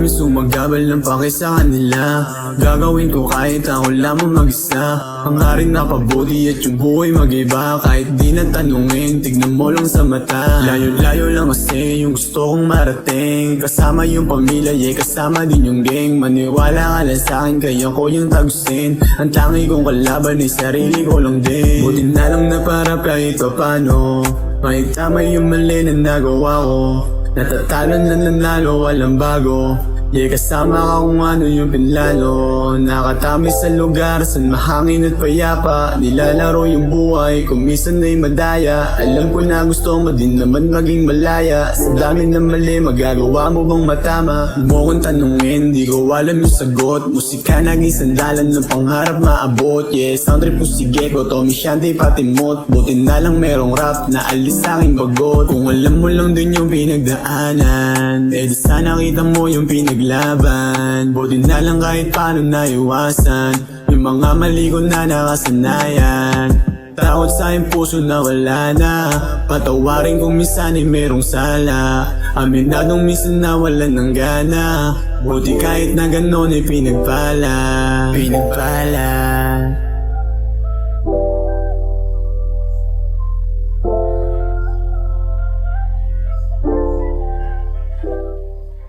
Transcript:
dami sumagabal ng pake sa kanila. Gagawin ko kahit ako lamang mag-isa. Hangarin na pabuti at yung buhay mag-iba. Kahit di na tanungin, tignan mo lang sa mata. Layo-layo lang kasi yung gusto kong marating. Kasama yung pamilya, kasama din yung gang. Maniwala ka lang sa'kin, kaya ko yung tagusin. Ang tangi kong kalaban ay sarili ko lang din. Buti na lang na para kahit pa paano may tama yung mali na nagawa ko. Natatalo na nanalo, walang bago. Kasama ka kung ano yung pinlalo. Nakatami sa lugar, saan mahangin at payapa. Nilalaro yung buhay, kung minsan ay madaya. Alam ko na gusto mo din naman maging malaya. Sa dami ng mali, magagawa mo bang matama? Mo kong tanungin, di ko alam yung sagot. Musika naging sandalan ng pangarap maabot. Sound trip ko sige ko, Tommy Shanty pati Mot. Buti na lang merong rap na alis sa aking bagot. Kung alam mo lang din yung pinagdaanan, di sana kita mo yung pinaglaban. Buti na lang kahit paano naiwasan yung mga mali ko na nakasanayan. Takot sa aking puso na wala na. Patawarin kung minsan ay merong sala. Aminadong minsan na wala ng gana. Buti kahit na ganon ay pinagpala.